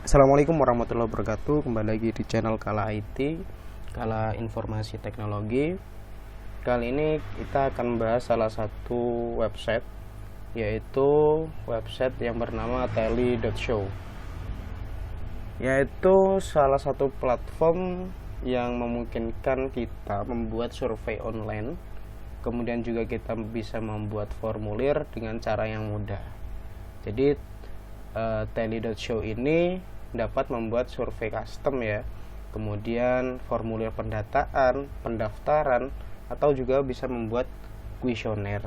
Assalamualaikum warahmatullahi wabarakatuh. Kembali lagi di channel Kala IT, Kala Informasi Teknologi. Kali ini kita akan membahas salah satu website, yaitu website yang bernama tally.show, yaitu salah satu platform yang memungkinkan kita membuat survei online. Kemudian juga kita bisa membuat formulir dengan cara yang mudah. Jadi tally.show ini dapat membuat survei custom ya, kemudian formulir pendataan, pendaftaran, atau juga bisa membuat kuesioner.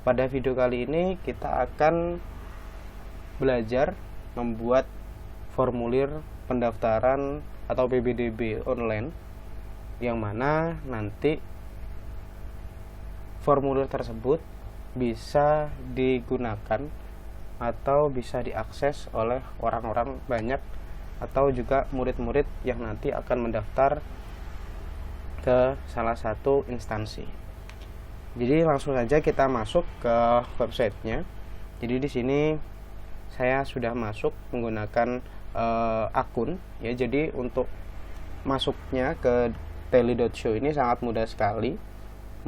Pada video kali ini kita akan belajar membuat formulir pendaftaran atau PBDB online, yang mana nanti formulir tersebut bisa digunakan atau bisa diakses oleh orang-orang banyak atau juga murid-murid yang nanti akan mendaftar ke salah satu instansi. Jadi langsung saja kita masuk ke websitenya. Jadi di sini saya sudah masuk menggunakan akun ya. Jadi untuk masuknya ke tally.show ini sangat mudah sekali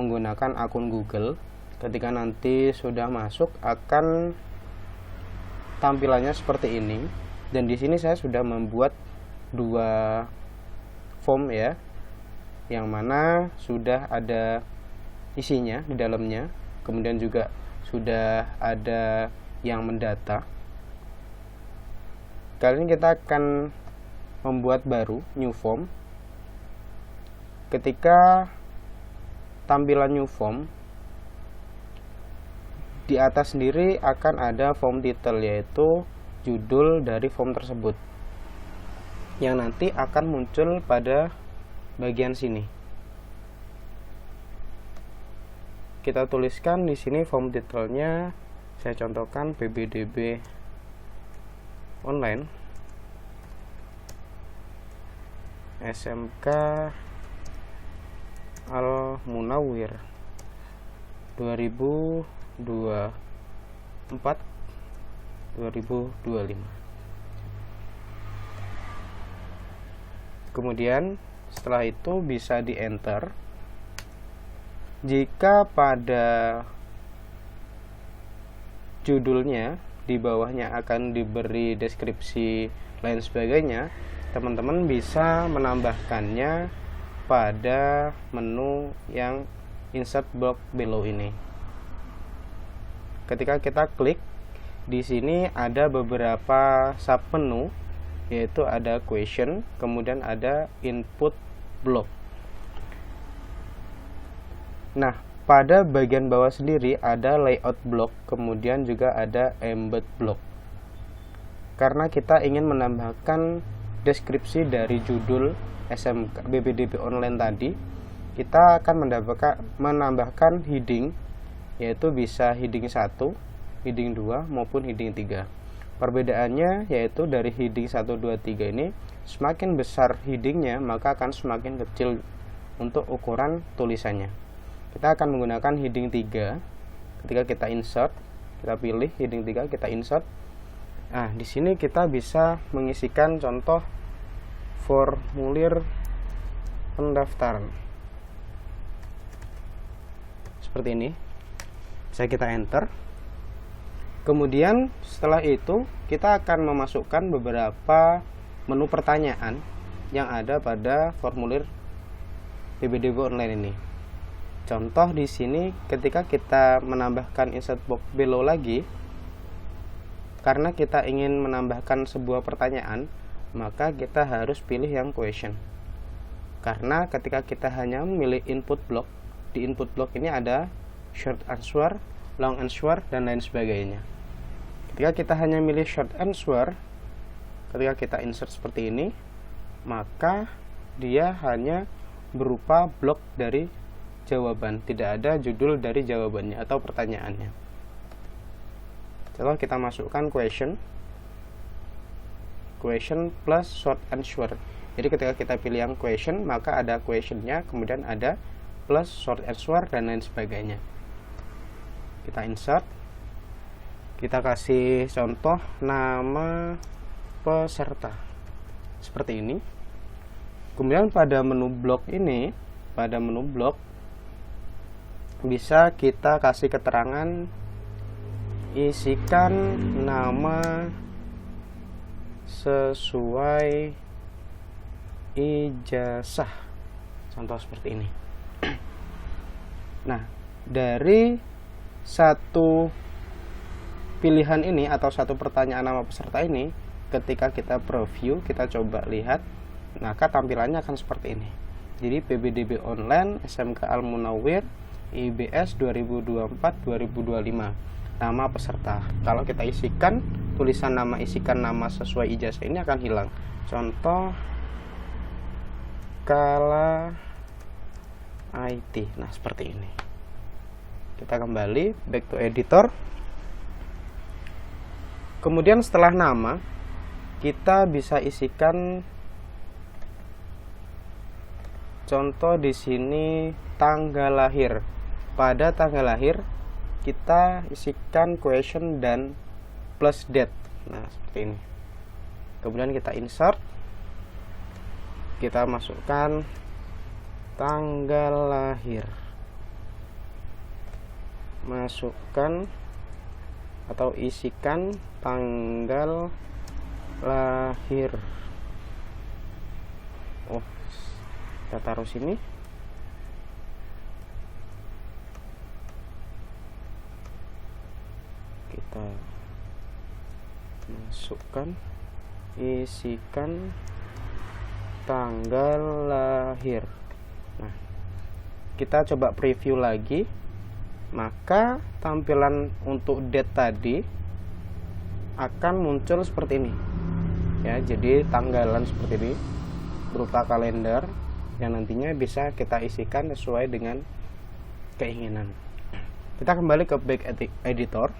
menggunakan akun Google. Ketika nanti sudah masuk akan tampilannya seperti ini, dan di sini saya sudah membuat dua form ya, yang mana sudah ada isinya di dalamnya, kemudian juga sudah ada yang mendata. Kali ini kita akan membuat baru new form. Ketika tampilan new form, di atas sendiri akan ada form title, yaitu judul dari form tersebut, yang nanti akan muncul pada bagian sini. Kita tuliskan di sini form titelnya, saya contohkan PBDB online SMK Al Munawwir 2024-2025. Kemudian setelah itu bisa di enter. Jika pada judulnya di bawahnya akan diberi deskripsi lain sebagainya, teman-teman bisa menambahkannya pada menu yang insert block below ini. Ketika kita klik di sini ada beberapa sub menu, yaitu ada question, kemudian ada input block. Nah, pada bagian bawah sendiri ada layout block, kemudian juga ada embed block. Karena kita ingin menambahkan deskripsi dari judul SMK PBDB online tadi, kita akan menambahkan heading, yaitu bisa heading 1, heading 2 maupun heading 3. Perbedaannya yaitu dari heading 1, 2, 3 ini semakin besar headingnya maka akan semakin kecil untuk ukuran tulisannya. Kita akan menggunakan heading 3. Ketika kita insert, kita pilih heading 3, kita insert. Nah, di sini kita bisa mengisikan contoh formulir pendaftaran seperti ini. Bisa kita enter. Kemudian setelah itu kita akan memasukkan beberapa menu pertanyaan yang ada pada formulir PBDB online ini. Contoh di sini ketika kita menambahkan insert box below lagi, karena kita ingin menambahkan sebuah pertanyaan, maka kita harus pilih yang question. Karena ketika kita hanya memilih input block, di input block ini ada short answer, long answer, dan lain sebagainya. Ketika kita hanya milih short answer, ketika kita insert seperti ini, maka dia hanya berupa blok dari jawaban, tidak ada judul dari jawabannya atau pertanyaannya. Setelah kita masukkan question plus short answer. Jadi ketika kita pilih yang question, maka ada questionnya, kemudian ada plus short answer dan lain sebagainya. Kita insert, kita kasih contoh nama peserta seperti ini. Kemudian pada menu blok ini, pada menu blok bisa kita kasih keterangan, isikan nama sesuai ijazah, contoh seperti ini. Nah, dari satu pilihan ini atau satu pertanyaan nama peserta ini, ketika kita preview, kita coba lihat, maka tampilannya akan seperti ini. Jadi PBDB Online SMK Al Munawwir IBS 2024-2025, nama peserta. Kalau kita isikan tulisan nama, isikan nama sesuai ijazah, ini akan hilang. Contoh Kala IT. Nah, seperti ini. Kita kembali back to editor. Kemudian setelah nama, kita bisa isikan contoh di sini tanggal lahir. Pada tanggal lahir kita isikan question dan plus date. Nah, seperti ini. Kemudian kita insert, kita masukkan tanggal lahir, masukkan atau isikan tanggal lahir. Oh, kita taruh sini. Kita masukkan, isikan tanggal lahir. Nah, kita coba preview lagi, maka tampilan untuk date tadi akan muncul seperti ini ya. Jadi tanggalan seperti ini berupa kalender yang nantinya bisa kita isikan sesuai dengan keinginan. Kita kembali ke back editor.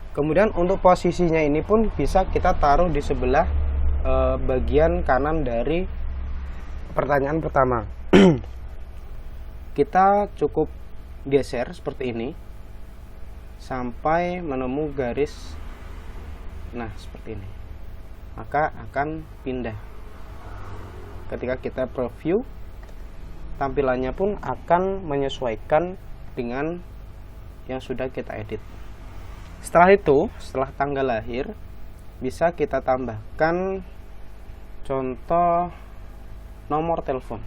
Kemudian untuk posisinya ini pun bisa kita taruh di sebelah bagian kanan dari pertanyaan pertama. Kita cukup geser seperti ini sampai menemu garis, nah seperti ini, maka akan pindah. Ketika kita preview, tampilannya pun akan menyesuaikan dengan yang sudah kita edit. Setelah itu, setelah tanggal lahir, bisa kita tambahkan contoh nomor telepon.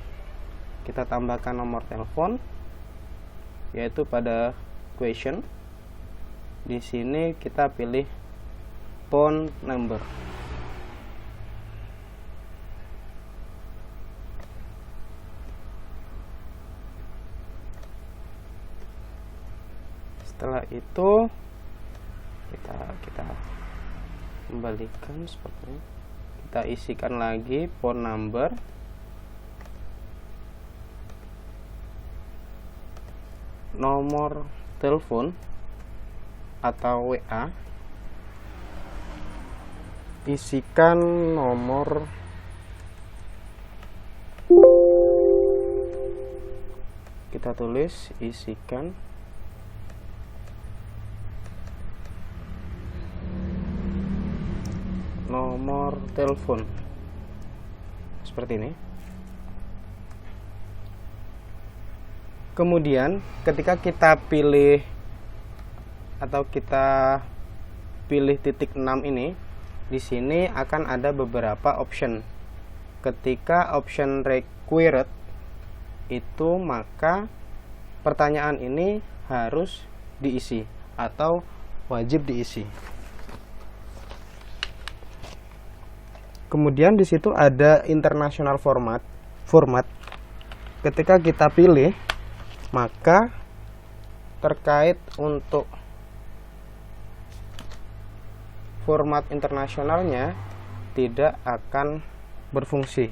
Kita tambahkan nomor telepon, yaitu pada question. Di sini kita pilih phone number. Setelah itu kita kembalikan seperti ini. Kita isikan lagi phone number, nomor telepon atau WA, isikan nomor kita tulis, isikan nomor telepon seperti ini. Kemudian ketika kita pilih atau kita pilih titik 6 ini, di sini akan ada beberapa option. Ketika option required itu, maka pertanyaan ini harus diisi atau wajib diisi. Kemudian di situ ada international format. Ketika kita pilih, maka terkait untuk format internasionalnya tidak akan berfungsi.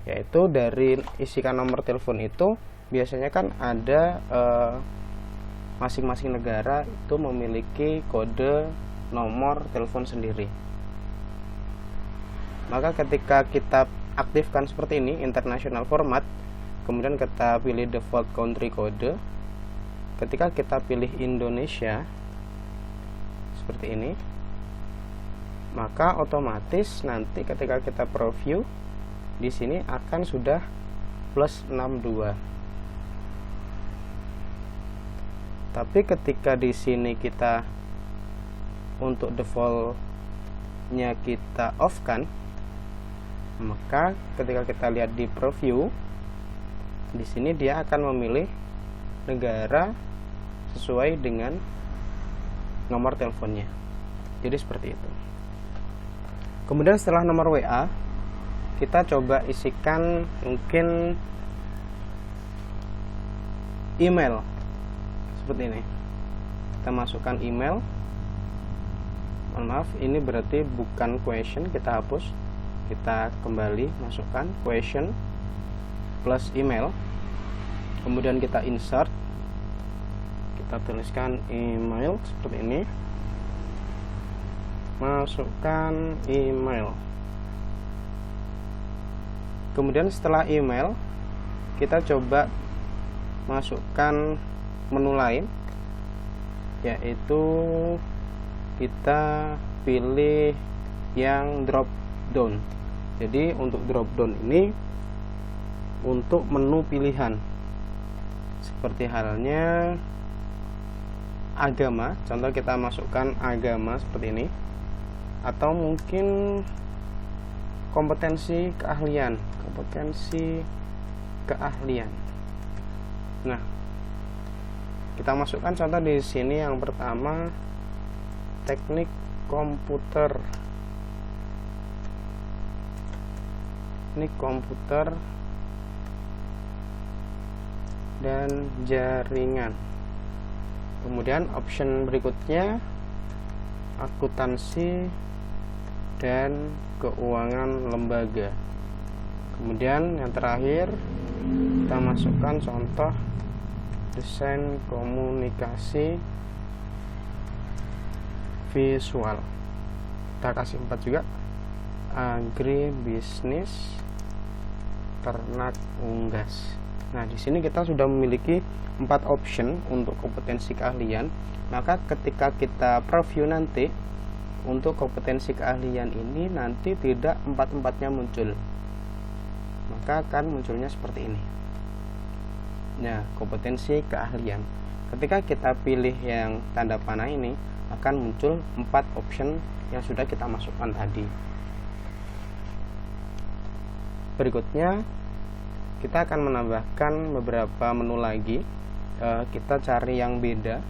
Yaitu dari isikan nomor telepon itu biasanya kan ada masing-masing negara itu memiliki kode nomor telepon sendiri. Maka ketika kita aktifkan seperti ini, international format, kemudian kita pilih default country code, ketika kita pilih Indonesia seperti ini, maka otomatis nanti ketika kita preview di sini akan sudah plus 62. Tapi ketika di sini kita untuk defaultnya kita off kan, maka ketika kita lihat di preview di sini dia akan memilih negara sesuai dengan nomor teleponnya. Jadi seperti itu. Kemudian setelah nomor WA, kita coba isikan mungkin email seperti ini. Kita masukkan email. Mohon maaf, ini berarti bukan question, kita hapus. Kita kembali masukkan question plus email. Kemudian kita insert. Kita tuliskan email seperti ini. Masukkan email. Kemudian setelah email, kita coba masukkan menu lain, yaitu kita pilih yang drop down. Jadi untuk drop down ini untuk menu pilihan, seperti halnya agama. Contoh kita masukkan agama seperti ini, atau mungkin kompetensi keahlian. Nah, kita masukkan contoh di sini yang pertama teknik komputer. Dan jaringan. Kemudian option berikutnya akuntansi dan keuangan lembaga. Kemudian yang terakhir kita masukkan contoh desain komunikasi visual. Kita kasih 4 juga. Agribisnis, ternak unggas. Nah, di sini kita sudah memiliki 4 option untuk kompetensi keahlian. Maka ketika kita preview nanti untuk kompetensi keahlian ini nanti tidak 4-4-nya muncul, maka akan munculnya seperti ini. Nah, kompetensi keahlian. Ketika kita pilih yang tanda panah ini, akan muncul 4 option yang sudah kita masukkan tadi. Berikutnya, kita akan menambahkan beberapa menu lagi. Kita cari yang beda.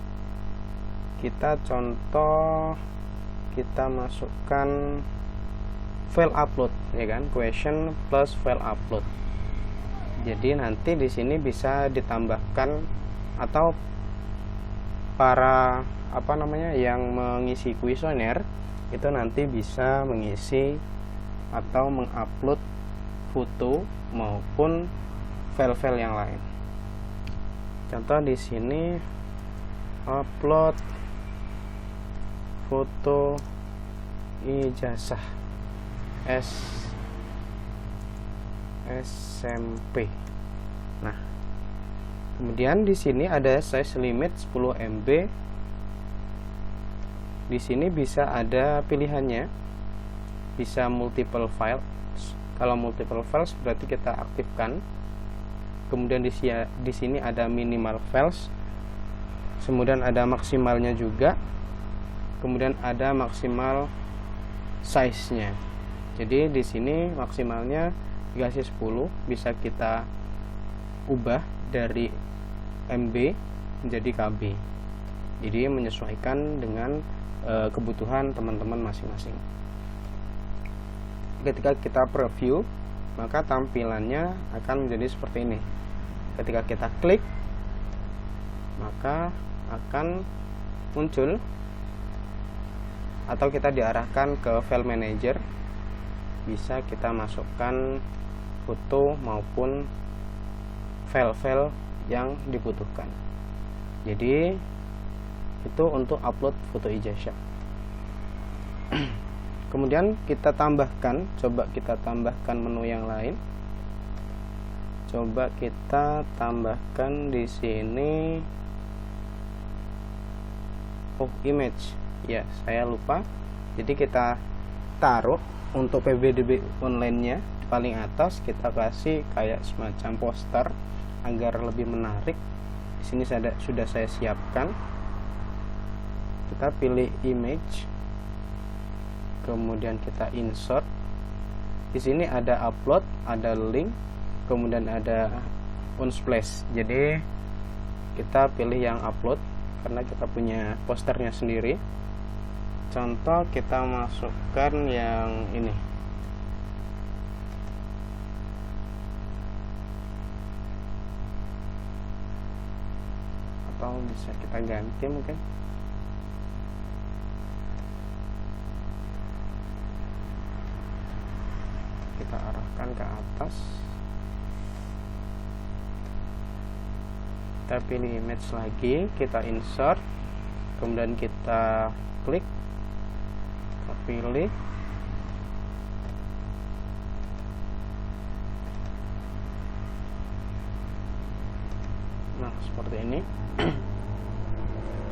Kita contoh, kita masukkan file upload, ya kan? Question plus file upload. Jadi nanti di sini bisa ditambahkan, atau para yang mengisi kuesioner itu nanti bisa mengisi atau mengupload foto maupun file-file yang lain. Contoh di sini upload foto ijazah SMP. Nah, kemudian di sini ada size limit 10 MB. Di sini bisa ada pilihannya, bisa multiple file. Kalau multiple files berarti kita aktifkan. Kemudian di sini ada minimal files. Kemudian ada maksimalnya juga. Kemudian ada maksimal size-nya. Jadi di sini maksimalnya dikasih 10, bisa kita ubah dari MB menjadi KB. Jadi menyesuaikan dengan kebutuhan teman-teman masing-masing. Ketika kita preview, maka tampilannya akan menjadi seperti ini. Ketika kita klik, maka akan muncul atau kita diarahkan ke file manager. Bisa kita masukkan foto maupun file-file yang dibutuhkan. Jadi itu untuk upload foto ijazah. Kemudian kita tambahkan, coba kita tambahkan menu yang lain. Coba kita tambahkan di sini image. Ya, saya lupa. Jadi kita taruh untuk PBDB online-nya di paling atas, kita kasih kayak semacam poster agar lebih menarik. Di sini sudah saya siapkan. Kita pilih image, kemudian kita insert. Di sini ada upload, ada link, kemudian ada unsplash. Jadi kita pilih yang upload karena kita punya posternya sendiri. Contoh, kita masukkan yang ini. Atau bisa kita ganti mungkin. Kita arahkan ke atas. Kita pilih image lagi, kita insert, kemudian kita klik, kita pilih, nah seperti ini.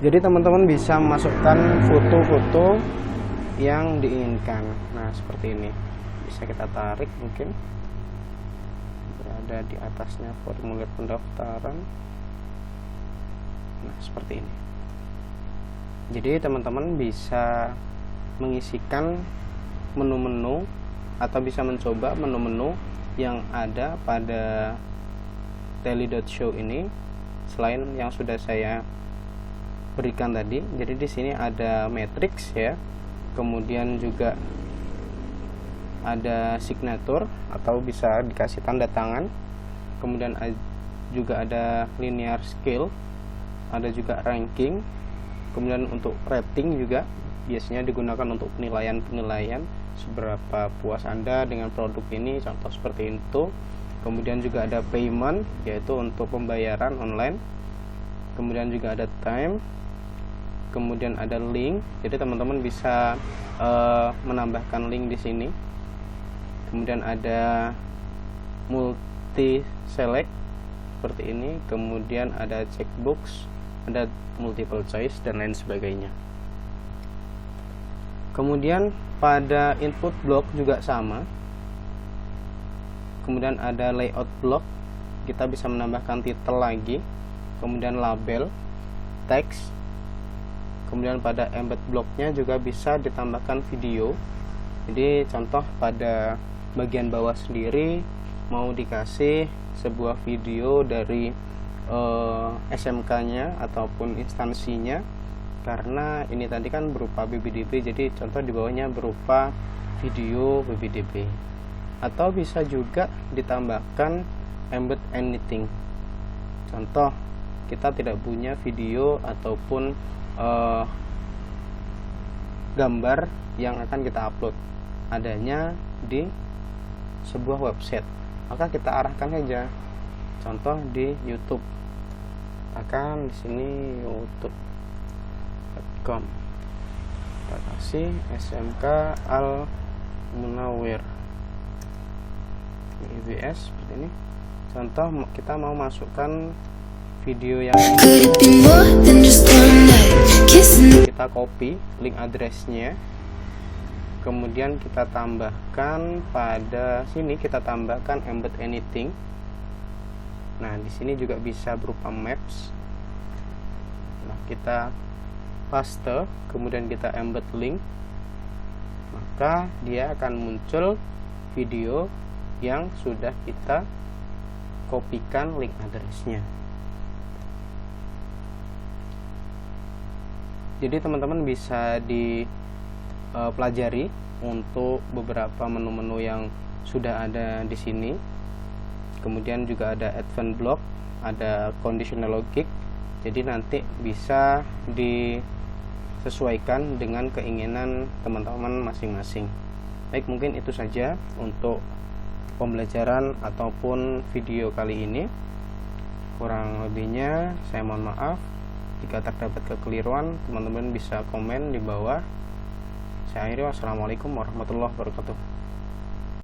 Jadi teman-teman bisa memasukkan foto-foto yang diinginkan. Nah seperti ini, bisa kita tarik, mungkin berada di atasnya formulir pendaftaran. Nah seperti ini. Jadi teman-teman bisa mengisikan menu-menu atau bisa mencoba menu-menu yang ada pada daily.show ini selain yang sudah saya berikan tadi. Jadi di sini ada matrix ya, kemudian juga ada signature atau bisa dikasih tanda tangan, kemudian juga ada linear scale, ada juga ranking, kemudian untuk rating juga biasanya digunakan untuk penilaian seberapa puas Anda dengan produk ini, contoh seperti itu. Kemudian juga ada payment, yaitu untuk pembayaran online, kemudian juga ada time, kemudian ada link. Jadi teman-teman bisa menambahkan link di sini. Kemudian ada multi select seperti ini, kemudian ada checkbox, ada multiple choice dan lain sebagainya. Kemudian pada input block juga sama. Kemudian ada layout block, kita bisa menambahkan title lagi, kemudian label, teks. Kemudian pada embed blocknya juga bisa ditambahkan video. Jadi contoh pada bagian bawah sendiri mau dikasih sebuah video dari SMK-nya ataupun instansinya, karena ini tadi kan berupa BBDB, jadi contoh di bawahnya berupa video BBDB. Atau bisa juga ditambahkan embed anything. Contoh kita tidak punya video ataupun gambar yang akan kita upload, adanya di sebuah website, maka kita arahkan saja. Contoh di YouTube, akan di sini youtube.com, kita kasih SMK Al Munawir IBS seperti ini. Contoh kita mau masukkan video yang kita copy link addressnya, kemudian kita tambahkan pada sini, kita tambahkan embed anything. Nah di sini juga bisa berupa maps. Nah kita paste, kemudian kita embed link, maka dia akan muncul video yang sudah kita kopikan link addressnya. Jadi teman-teman bisa dipelajari untuk beberapa menu-menu yang sudah ada di sini. Kemudian juga ada advanced block, ada conditional logic. Jadi nanti bisa disesuaikan dengan keinginan teman-teman masing-masing. Baik, mungkin itu saja untuk pembelajaran ataupun video kali ini. Kurang lebihnya saya mohon maaf. Jika terdapat kekeliruan, teman-teman bisa komen di bawah. Saya akhiri, wassalamualaikum warahmatullahi wabarakatuh.